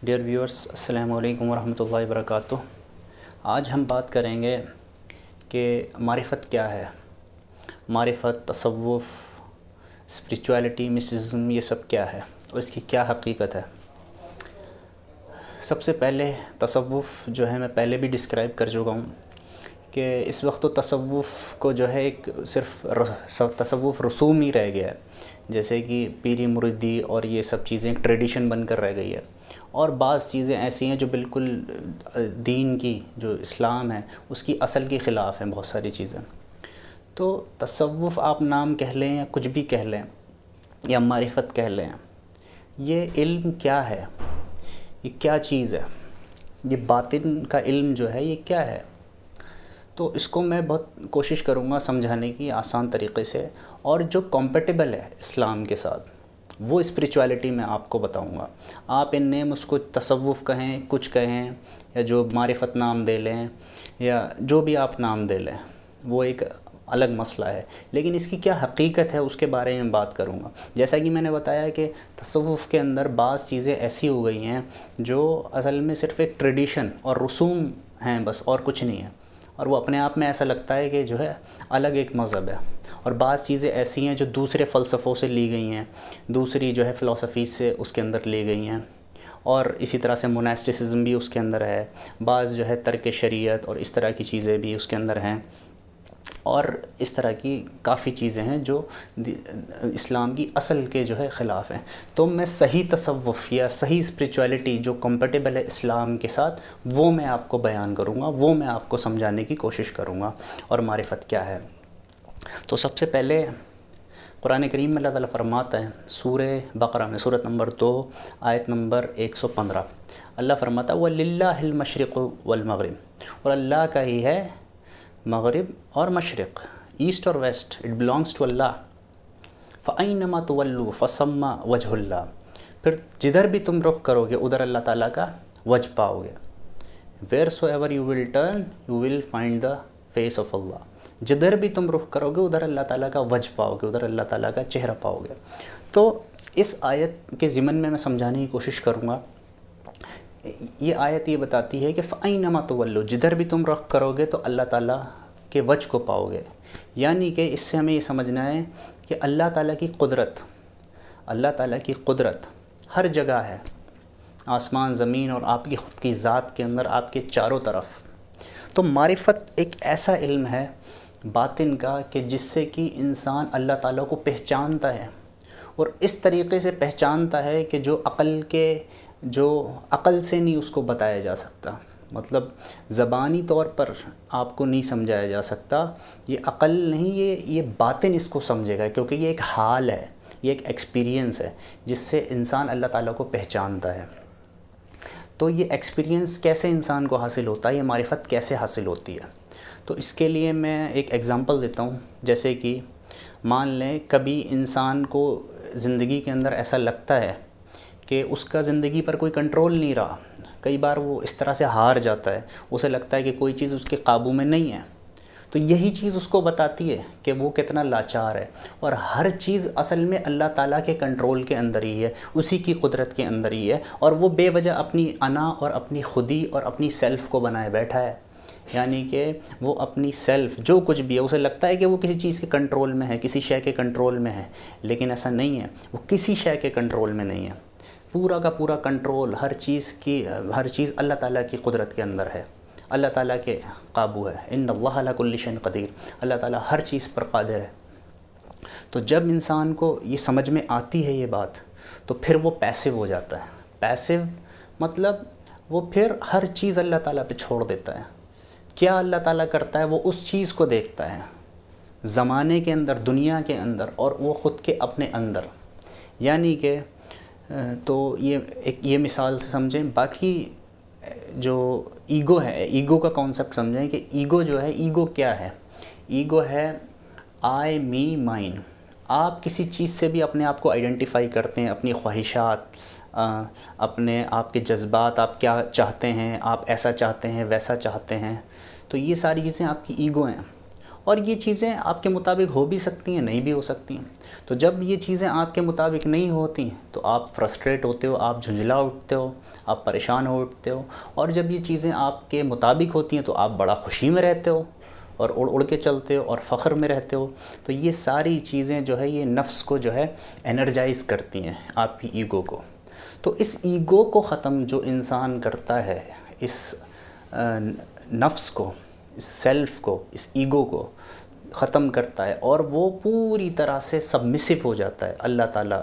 Dear viewers, السلام علیکم ورحمۃ اللہ وبرکاتہ۔ آج ہم بات کریں گے کہ معرفت کیا ہے۔ معرفت، تصوف، اسپریچولیٹی، مسٹسزم، یہ سب کیا ہے اور اس کی کیا حقیقت ہے۔ سب سے پہلے تصوف جو ہے میں پہلے بھی ڈسکرائب کر چکا ہوں کہ اس وقت تو تصوف کو جو ہے ایک صرف تصوف رسوم ہی رہ گیا ہے، جیسے کہ پیری مریدی اور یہ سب چیزیں ایک ٹریڈیشن بن کر رہ گئی ہے، اور بعض چیزیں ایسی ہیں جو بالکل دین کی، جو اسلام ہے اس کی اصل کے خلاف ہیں بہت ساری چیزیں۔ تو تصوف آپ نام کہہ لیں یا کچھ بھی کہہ لیں یا معرفت کہہ لیں، یہ علم کیا ہے، یہ کیا چیز ہے، یہ باطن کا علم جو ہے یہ کیا ہے۔ تو اس کو میں بہت کوشش کروں گا سمجھانے کی آسان طریقے سے، اور جو کمپیٹیبل ہے اسلام کے ساتھ وہ اسپریچولیٹی میں آپ کو بتاؤں گا۔ آپ ان نیم اس کو تصوف کہیں، کچھ کہیں، یا جو معرفت نام دے لیں یا جو بھی آپ نام دے لیں، وہ ایک الگ مسئلہ ہے، لیکن اس کی کیا حقیقت ہے اس کے بارے میں بات کروں گا۔ جیسا کہ میں نے بتایا کہ تصوف کے اندر بعض چیزیں ایسی ہو گئی ہیں جو اصل میں صرف ایک ٹریڈیشن اور رسوم ہیں بس، اور کچھ نہیں ہے، اور وہ اپنے آپ میں ایسا لگتا ہے کہ جو ہے الگ ایک مذہب ہے۔ اور بعض چیزیں ایسی ہیں جو دوسرے فلسفوں سے لی گئی ہیں، دوسری جو ہے فلسفیز سے اس کے اندر لی گئی ہیں، اور اسی طرح سے موناسٹسزم بھی اس کے اندر ہے، بعض جو ہے ترک شریعت اور اس طرح کی چیزیں بھی اس کے اندر ہیں، اور اس طرح کی کافی چیزیں ہیں جو اسلام کی اصل کے جو ہے خلاف ہیں۔ تو میں صحیح تصوف یا صحیح اسپریچولیٹی جو کمپیٹیبل ہے اسلام کے ساتھ، وہ میں آپ کو بیان کروں گا، وہ میں آپ کو سمجھانے کی کوشش کروں گا، اور معرفت کیا ہے۔ تو سب سے پہلے قرآن کریم میں اللہ تعالیٰ فرماتا ہے سورہ بقرہ میں، سورۃ نمبر 2 آیت نمبر 115، اللہ فرماتا ہے وَلِلَّهِ الْمَشْرِقُ وَالْمَغْرِبُ، اور اللہ کا ہی ہے مغرب اور مشرق، ایسٹ اور ویسٹ، اٹ بلانگس ٹو اللہ، فَأَيْنَمَا تُوَلُّوا فَثَمَّ وَجْهُ اللَّهِ، پھر جدھر بھی تم رخ کرو گے ادھر اللہ تعالیٰ کا وجہ پاؤ گے۔ wheresoever you will turn you will find the face of Allah، جدھر بھی تم رخ کرو گے ادھر اللہ تعالیٰ کا وجہ پاؤ گے، ادھر اللہ تعالیٰ کا چہرہ پاؤ گے۔ تو اس آیت کے ضمن میں سمجھانے کی کوشش کروں گا۔ یہ آیت یہ بتاتی ہے کہ فَأَيْنَمَا تُوَلُّوا، جدھر بھی تم رخ کرو گے تو اللہ تعالیٰ کے وجہ کو پاؤ گے، یعنی کہ اس سے ہمیں یہ سمجھنا ہے کہ اللہ تعالیٰ کی قدرت، اللہ تعالیٰ کی قدرت ہر جگہ ہے، آسمان زمین اور آپ کی خود کی ذات کے اندر، آپ کے چاروں طرف۔ تو معرفت ایک ایسا علم ہے باطن کا کہ جس سے کہ انسان اللہ تعالیٰ کو پہچانتا ہے، اور اس طریقے سے پہچانتا ہے کہ جو عقل سے نہیں اس کو بتایا جا سکتا، مطلب زبانی طور پر آپ کو نہیں سمجھایا جا سکتا، یہ عقل نہیں، یہ باطن اس کو سمجھے گا، کیونکہ یہ ایک حال ہے، یہ ایک ایکسپیرینس ہے جس سے انسان اللہ تعالیٰ کو پہچانتا ہے۔ تو یہ ایکسپیرینس کیسے انسان کو حاصل ہوتا ہے، یہ معرفت کیسے حاصل ہوتی ہے؟ تو اس کے لیے میں ایک ایگزامپل دیتا ہوں۔ جیسے کہ مان لیں کبھی انسان کو زندگی کے اندر ایسا لگتا ہے کہ اس کا زندگی پر کوئی کنٹرول نہیں رہا، کئی بار وہ اس طرح سے ہار جاتا ہے، اسے لگتا ہے کہ کوئی چیز اس کے قابو میں نہیں ہے، تو یہی چیز اس کو بتاتی ہے کہ وہ کتنا لاچار ہے، اور ہر چیز اصل میں اللہ تعالیٰ کے کنٹرول کے اندر ہی ہے، اسی کی قدرت کے اندر ہی ہے، اور وہ بے وجہ اپنی انا اور اپنی خودی اور اپنی سیلف کو بنائے بیٹھا ہے، یعنی کہ وہ اپنی سیلف جو کچھ بھی ہے اسے لگتا ہے کہ وہ کسی چیز کے کنٹرول میں ہے، کسی شے کے کنٹرول میں ہے، لیکن ایسا نہیں ہے، وہ کسی شے کے کنٹرول میں نہیں ہے، پورا کا پورا کنٹرول ہر چیز اللہ تعالیٰ کی قدرت کے اندر ہے، اللہ تعالیٰ کے قابو ہے۔ ان اللہ علی کل شیء قدیر، اللہ تعالیٰ ہر چیز پر قادر ہے۔ تو جب انسان کو یہ سمجھ میں آتی ہے یہ بات، تو پھر وہ پیسو ہو جاتا ہے۔ پیسو مطلب وہ پھر ہر چیز اللہ تعالیٰ پہ چھوڑ دیتا ہے۔ کیا اللہ تعالیٰ کرتا ہے، وہ اس چیز کو دیکھتا ہے زمانے کے اندر، دنیا کے اندر، اور وہ خود کے اپنے اندر، یعنی کہ تو یہ مثال سے سمجھیں۔ باقی جو ایگو ہے، ایگو کا کانسیپٹ سمجھیں کہ ایگو جو ہے، ایگو کیا ہے؟ ایگو ہے آئی می مائن۔ آپ کسی چیز سے بھی اپنے آپ کو آئیڈینٹیفائی کرتے ہیں، اپنی خواہشات، اپنے آپ کے جذبات، آپ کیا چاہتے ہیں، آپ ایسا چاہتے ہیں، ویسا چاہتے ہیں، تو یہ ساری چیزیں آپ کی ایگو ہیں، اور یہ چیزیں آپ کے مطابق ہو بھی سکتی ہیں، نہیں بھی ہو سکتی ہیں۔ تو جب یہ چیزیں آپ کے مطابق نہیں ہوتی تو آپ فرسٹریٹ ہوتے ہو، آپ جھنجھلا اٹھتے ہو، آپ پریشان ہو اٹھتے ہو، اور جب یہ چیزیں آپ کے مطابق ہوتی ہیں تو آپ بڑا خوشی میں رہتے ہو اور اڑ اڑ کے چلتے ہو اور فخر میں رہتے ہو۔ تو یہ ساری چیزیں جو ہے یہ نفس کو جو ہے انرجائز کرتی ہیں، آپ کی ایگو کو۔ تو اس ایگو کو ختم جو انسان کرتا ہے، اس نفس کو، اس سیلف کو، اس ایگو کو ختم کرتا ہے اور وہ پوری طرح سے سبمسو ہو جاتا ہے اللہ تعالیٰ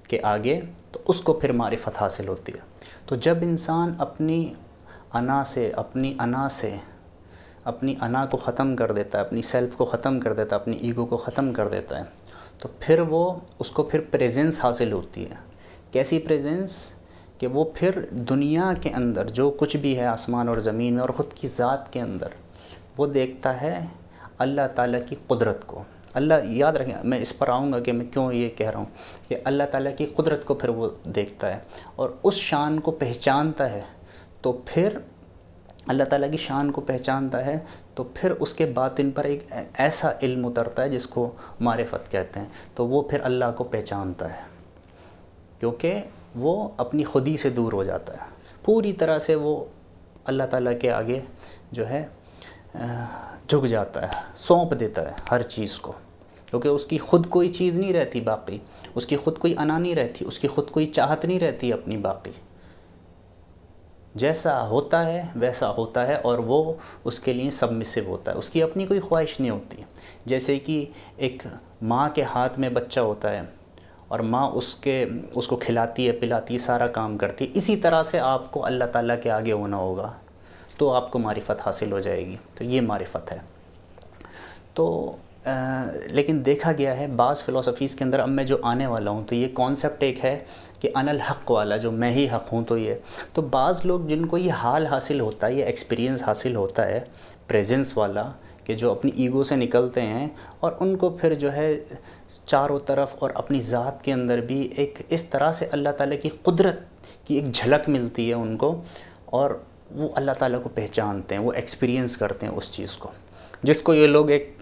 کے آگے، تو اس کو پھر معرفت حاصل ہوتی ہے۔ تو جب انسان اپنی انا سے، اپنی انا کو ختم کر دیتا ہے، اپنی سیلف کو ختم کر دیتا ہے، اپنی ایگو کو ختم کر دیتا ہے، تو پھر اس کو پھر پریزنس حاصل ہوتی ہے۔ کیسی پریزنس؟ کہ وہ پھر دنیا کے اندر جو کچھ بھی ہے آسمان اور زمین میں اور خود کی ذات کے اندر، وہ دیکھتا ہے اللہ تعالیٰ کی قدرت کو۔ اللہ، یاد رکھیں، میں اس پر آؤں گا کہ میں کیوں یہ کہہ رہا ہوں کہ اللہ تعالیٰ کی قدرت کو پھر وہ دیکھتا ہے اور اس شان کو پہچانتا ہے۔ تو پھر اللہ تعالیٰ کی شان کو پہچانتا ہے تو پھر اس کے باطن پر ایک ایسا علم اترتا ہے جس کو معرفت کہتے ہیں، تو وہ پھر اللہ کو پہچانتا ہے، کیونکہ وہ اپنی خودی سے دور ہو جاتا ہے، پوری طرح سے وہ اللہ تعالیٰ کے آگے جو ہے جھک جاتا ہے، سونپ دیتا ہے ہر چیز کو، کیونکہ اس کی خود کوئی چیز نہیں رہتی باقی، اس کی خود کوئی انا نہیں رہتی، اس کی خود کوئی چاہت نہیں رہتی اپنی باقی۔ جیسا ہوتا ہے ویسا ہوتا ہے اور وہ اس کے لیے سبمسو ہوتا ہے، اس کی اپنی کوئی خواہش نہیں ہوتی۔ جیسے کہ ایک ماں کے ہاتھ میں بچہ ہوتا ہے اور ماں اس کو کھلاتی ہے، پلاتی ہے، سارا کام کرتی ہے، اسی طرح سے آپ کو اللہ تعالیٰ کے آگے ہونا ہوگا تو آپ کو معرفت حاصل ہو جائے گی۔ تو یہ معرفت ہے۔ تو لیکن دیکھا گیا ہے بعض فلسفیز کے اندر، اب میں جو آنے والا ہوں تو یہ کانسیپٹ ایک ہے کہ انا الحق والا، جو میں ہی حق ہوں، تو یہ تو بعض لوگ جن کو یہ حال حاصل ہوتا ہے، یہ ایکسپیرینس حاصل ہوتا ہے پریزنس والا، کہ جو اپنی ایگو سے نکلتے ہیں اور ان کو پھر جو ہے چاروں طرف اور اپنی ذات کے اندر بھی ایک اس طرح سے اللہ تعالیٰ کی قدرت کی ایک جھلک ملتی ہے ان کو، اور وہ اللہ تعالیٰ کو پہچانتے ہیں، وہ ایکسپیرینس کرتے ہیں اس چیز کو، جس کو یہ لوگ ایک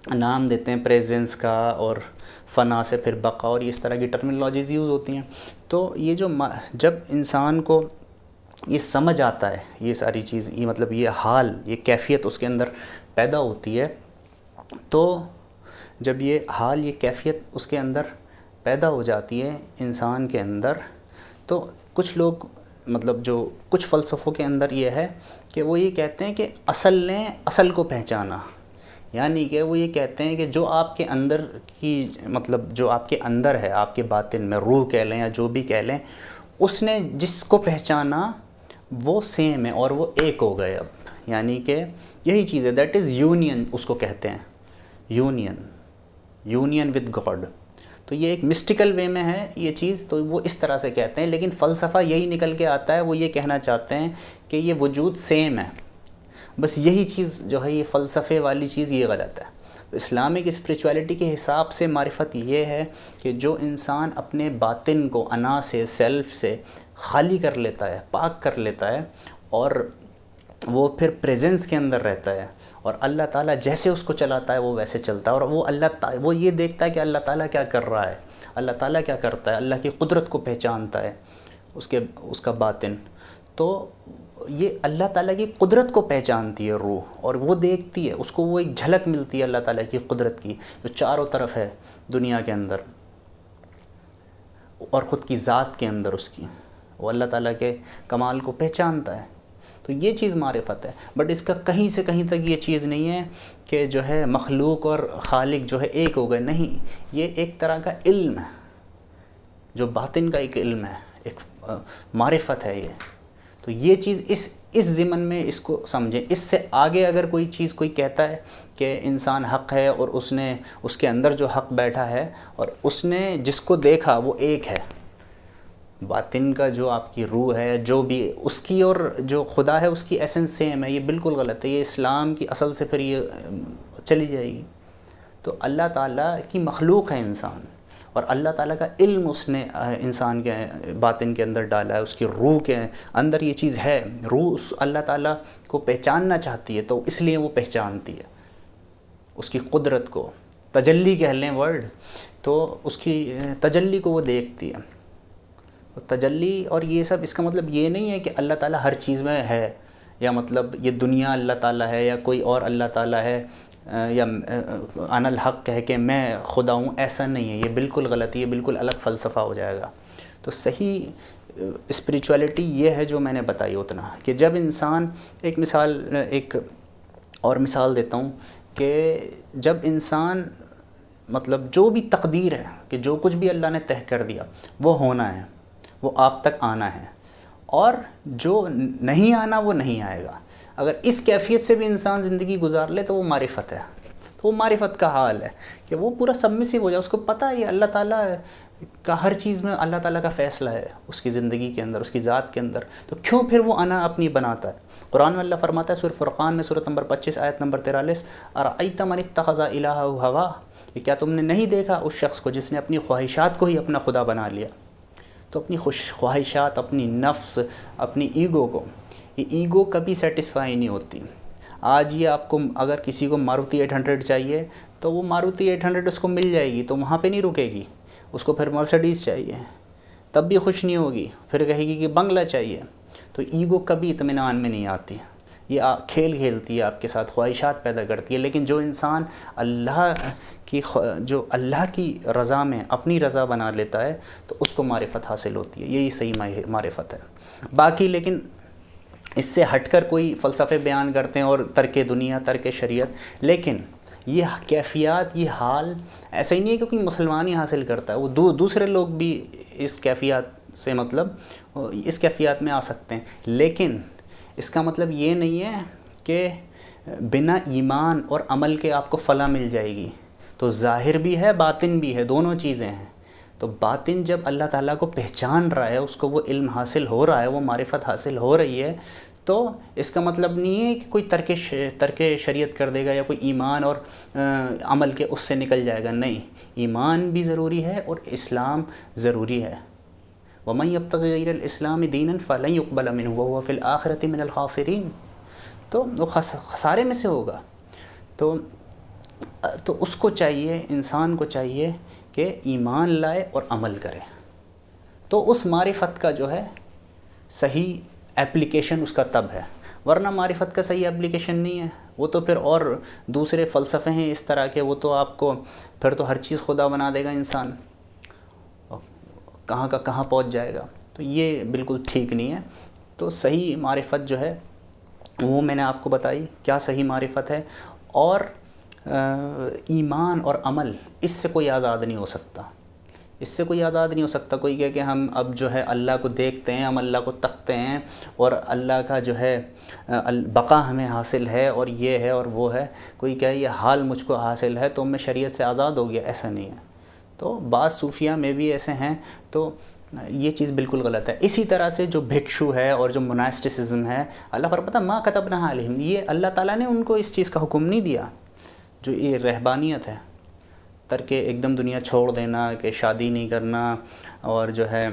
نام دیتے ہیں پریزنس کا، اور فنا سے پھر بقا، اور اس طرح کی ٹرمینالوجیز یوز ہوتی ہیں۔ تو یہ جب انسان کو یہ سمجھ آتا ہے، یہ ساری چیز، یہ مطلب یہ حال، یہ کیفیت اس کے اندر پیدا ہوتی ہے، تو جب یہ حال، یہ کیفیت اس کے اندر پیدا ہو جاتی ہے انسان کے اندر، تو کچھ لوگ مطلب جو کچھ فلسفوں کے اندر یہ ہے کہ وہ یہ کہتے ہیں کہ اصل نے اصل کو پہچانا، یعنی کہ وہ یہ کہتے ہیں کہ جو آپ کے اندر کی، مطلب جو آپ کے اندر ہے، آپ کے باطن میں، روح کہہ لیں یا جو بھی کہہ لیں، اس نے جس کو پہچانا وہ سیم ہے اور وہ ایک ہو گئے اب، یعنی کہ یہی چیز ہے، دیٹ از یونین، اس کو کہتے ہیں یونین ود گاڈ۔ تو یہ ایک مسٹیکل وے میں ہے یہ چیز، تو وہ اس طرح سے کہتے ہیں، لیکن فلسفہ یہی نکل کے آتا ہے، وہ یہ کہنا چاہتے ہیں کہ یہ وجود سیم ہے، بس یہی چیز جو ہے، یہ فلسفے والی چیز یہ غلط ہے۔ تو اسلامک اسپریچویلٹی کے حساب سے معرفت یہ ہے کہ جو انسان اپنے باطن کو انا سے، سیلف سے خالی کر لیتا ہے، پاک کر لیتا ہے، اور وہ پھر پریزنس کے اندر رہتا ہے، اور اللہ تعالیٰ جیسے اس کو چلاتا ہے وہ ویسے چلتا ہے، اور وہ یہ دیکھتا ہے کہ اللہ تعالیٰ کیا کر رہا ہے، اللہ تعالیٰ کیا کرتا ہے، اللہ کی قدرت کو پہچانتا ہے اس کا باطن۔ تو یہ اللہ تعالیٰ کی قدرت کو پہچانتی ہے روح، اور وہ دیکھتی ہے، اس کو وہ ایک جھلک ملتی ہے اللہ تعالیٰ کی قدرت کی، جو چاروں طرف ہے دنیا کے اندر اور خود کی ذات کے اندر اس کی، وہ اللہ تعالیٰ کے کمال کو پہچانتا ہے۔ تو یہ چیز معرفت ہے، بٹ اس کا کہیں سے کہیں تک یہ چیز نہیں ہے کہ جو ہے مخلوق اور خالق جو ہے ایک ہو گئے، نہیں، یہ ایک طرح کا علم ہے، جو باطن کا ایک علم ہے، ایک معرفت ہے یہ۔ تو یہ چیز اس ضمن میں اس کو سمجھیں۔ اس سے آگے اگر کوئی چیز کوئی کہتا ہے کہ انسان حق ہے اور اس کے اندر جو حق بیٹھا ہے اور اس نے جس کو دیکھا وہ ایک ہے، باطن کا جو آپ کی روح ہے، جو بھی اس کی اور جو خدا ہے اس کی ایسنس سیم ہے، یہ بالکل غلط ہے، یہ اسلام کی اصل سے پھر یہ چلی جائے گی۔ تو اللہ تعالیٰ کی مخلوق ہے انسان، اور اللہ تعالیٰ کا علم اس نے انسان کے باطن کے اندر ڈالا ہے، اس کی روح کے اندر یہ چیز ہے، روح اس اللہ تعالیٰ کو پہچاننا چاہتی ہے تو اس لیے وہ پہچانتی ہے۔ اس کی قدرت کو، تجلی کہہ لیں ورڈ، تو اس کی تجلی کو وہ دیکھتی ہے. تجلی اور یہ سب اس کا مطلب یہ نہیں ہے کہ اللہ تعالیٰ ہر چیز میں ہے، یا مطلب یہ دنیا اللہ تعالیٰ ہے یا کوئی اور اللہ تعالیٰ ہے، یا انا الحق کہہ کے میں خدا ہوں، ایسا نہیں ہے. یہ بالکل غلط ہے، یہ بالکل الگ فلسفہ ہو جائے گا. تو صحیح اسپریچولیٹی یہ ہے جو میں نے بتائی اتنا، کہ جب انسان ایک اور مثال دیتا ہوں، کہ جب انسان مطلب جو بھی تقدیر ہے، کہ جو کچھ بھی اللہ نے طے کر دیا وہ ہونا ہے، وہ آپ تک آنا ہے، اور جو نہیں آنا وہ نہیں آئے گا. اگر اس کیفیت سے بھی انسان زندگی گزار لے تو وہ معرفت ہے. تو وہ معرفت کا حال ہے کہ وہ پورا سبمسو ہو جائے، اس کو پتہ ہے اللہ تعالیٰ کا ہر چیز میں اللہ تعالیٰ کا فیصلہ ہے اس کی زندگی کے اندر، اس کی ذات کے اندر. تو کیوں پھر وہ انا اپنی بناتا ہے؟ قرآن میں اللہ فرماتا ہے سورہ فرقان میں سورۃ نمبر 25 آیت نمبر 43، ارأیت من اتخذ الہہ ہوا، کہ کیا تم نے نہیں دیکھا اس شخص کو جس نے اپنی خواہشات کو ہی اپنا خدا بنا لیا. تو اپنی خواہشات، اپنی نفس، اپنی ایگو کو، یہ ایگو کبھی سیٹسفائی نہیں ہوتی. آج یہ آپ کو اگر کسی کو ماروتی 800 چاہیے تو وہ ماروتی 800 اس کو مل جائے گی، تو وہاں پہ نہیں رکے گی، اس کو پھر مرسڈیز چاہیے، تب بھی خوش نہیں ہوگی، پھر کہے گی کہ بنگلہ چاہیے. تو ایگو کبھی اطمینان میں نہیں آتی، یہ کھیل کھیلتی ہے آپ کے ساتھ، خواہشات پیدا کرتی ہے. لیکن جو انسان جو اللہ کی رضا میں اپنی رضا بنا لیتا ہے تو اس کو معرفت حاصل ہوتی ہے. یہی صحیح معرفت ہے. باقی لیکن اس سے ہٹ کر کوئی فلسفے بیان کرتے ہیں اور ترک دنیا، ترک شریعت، لیکن یہ کیفیات، یہ حال ایسا ہی نہیں ہے کہ کوئی مسلمان ہی حاصل کرتا ہے، وہ دوسرے لوگ بھی اس کیفیات سے مطلب اس کیفیات میں آ سکتے ہیں. لیکن اس کا مطلب یہ نہیں ہے کہ بنا ایمان اور عمل کے آپ کو فلاح مل جائے گی. تو ظاہر بھی ہے، باطن بھی ہے، دونوں چیزیں ہیں. تو باطن جب اللہ تعالیٰ کو پہچان رہا ہے، اس کو وہ علم حاصل ہو رہا ہے، وہ معرفت حاصل ہو رہی ہے، تو اس کا مطلب نہیں ہے کہ کوئی ترک شریعت کر دے گا یا کوئی ایمان اور عمل کے اس سے نکل جائے گا. نہیں، ایمان بھی ضروری ہے اور اسلام ضروری ہے. وَمَن يَبْتَغِ غَيْرَ الْإِسْلَامِ دِينًا فَلَن يُقْبَلَ مِنْهُ وَهُوَ فِي الْآخِرَةِ مِنَ الْخَاسِرِينَ. تو وہ خسارے میں سے ہوگا. تو اس کو چاہیے، انسان کو چاہیے کہ ایمان لائے اور عمل کرے. تو اس معرفت کا جو ہے صحیح اپلیکیشن اس کا تب ہے، ورنہ معرفت کا صحیح اپلیکیشن نہیں ہے. وہ تو پھر اور دوسرے فلسفے ہیں اس طرح کے، وہ تو آپ کو پھر تو ہر چیز خدا بنا دے گا انسان، کہاں کا کہاں پہنچ جائے گا. تو یہ بالکل ٹھیک نہیں ہے. تو صحیح معرفت جو ہے وہ میں نے آپ کو بتائی کیا صحیح معرفت ہے. اور ایمان اور عمل، اس سے کوئی آزاد نہیں ہو سکتا، اس سے کوئی آزاد نہیں ہو سکتا. کوئی کہے کہ ہم اب جو ہے اللہ کو دیکھتے ہیں، ہم اللہ کو تکتے ہیں، اور اللہ کا جو ہے بقا ہمیں حاصل ہے اور یہ ہے اور وہ ہے. کوئی کہے یہ حال مجھ کو حاصل ہے تو میں شریعت سے آزاد ہو گیا، ایسا نہیں ہے. تو بعض صوفیہ میں بھی ایسے ہیں. تو یہ چیز بالکل غلط ہے. اسی طرح سے جو بھکشو ہے اور جو مناسٹسزم ہے، اللہ پر پتہ ما کتبنا علیہم، یہ اللہ تعالیٰ نے ان کو اس چیز کا حکم نہیں دیا. جو یہ رہبانیت ہے، ترک ایک دم دنیا چھوڑ دینا، کہ شادی نہیں کرنا، اور جو ہے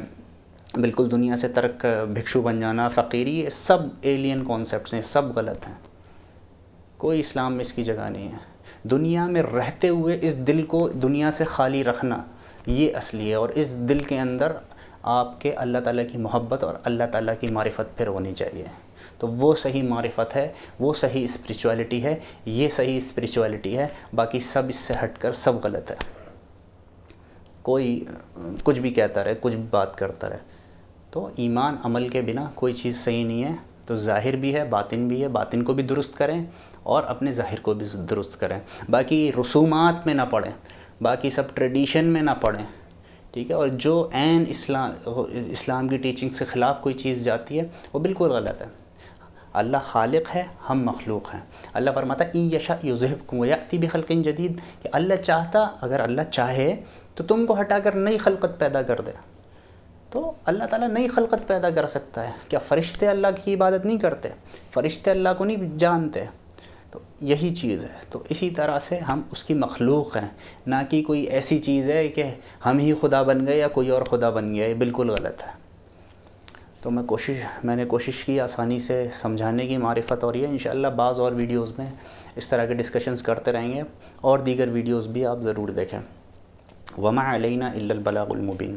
بالکل دنیا سے ترک بھکشو بن جانا، فقیری، یہ سب ایلین کانسیپٹس ہیں، سب غلط ہیں. کوئی اسلام میں اس کی جگہ نہیں ہے. دنیا میں رہتے ہوئے اس دل کو دنیا سے خالی رکھنا یہ اصلی ہے، اور اس دل کے اندر آپ کے اللہ تعالیٰ کی محبت اور اللہ تعالیٰ کی معرفت پھر ہونی چاہیے. تو وہ صحیح معرفت ہے، وہ صحیح اسپریچولیٹی ہے، یہ صحیح اسپریچولیٹی ہے. باقی سب اس سے ہٹ کر سب غلط ہے. کوئی کچھ بھی کہتا رہے، کچھ بھی بات کرتا رہے. تو ایمان عمل کے بنا کوئی چیز صحیح نہیں ہے. تو ظاہر بھی ہے، باطن بھی ہے. باطن کو بھی درست کریں اور اپنے ظاہر کو بھی درست کریں. باقی رسومات میں نہ پڑیں، باقی سب ٹریڈیشن میں نہ پڑیں، ٹھیک ہے. اور جو عین اسلام کی ٹیچنگ سے خلاف کوئی چیز جاتی ہے وہ بالکل غلط ہے. اللہ خالق ہے، ہم مخلوق ہیں. اللہ فرماتا ہے ان یشاء یذہبکم ویأتی بخلق جدید، کہ اللہ چاہتا، اگر اللہ چاہے تو تم کو ہٹا کر نئی خلقت پیدا کر دے. تو اللہ تعالیٰ نئی خلقت پیدا کر سکتا ہے. کیا فرشتے اللہ کی عبادت نہیں کرتے؟ فرشتے اللہ کو نہیں جانتے؟ تو یہی چیز ہے. تو اسی طرح سے ہم اس کی مخلوق ہیں، نہ کہ کوئی ایسی چیز ہے کہ ہم ہی خدا بن گئے یا کوئی اور خدا بن گیا. یہ بالکل غلط ہے. تو میں نے کوشش کی آسانی سے سمجھانے کی، معرفت، اور یہ انشاءاللہ بعض اور ویڈیوز میں اس طرح کے ڈسکشنز کرتے رہیں گے، اور دیگر ویڈیوز بھی آپ ضرور دیکھیں۔ وما علینا الا البلاغ المبین۔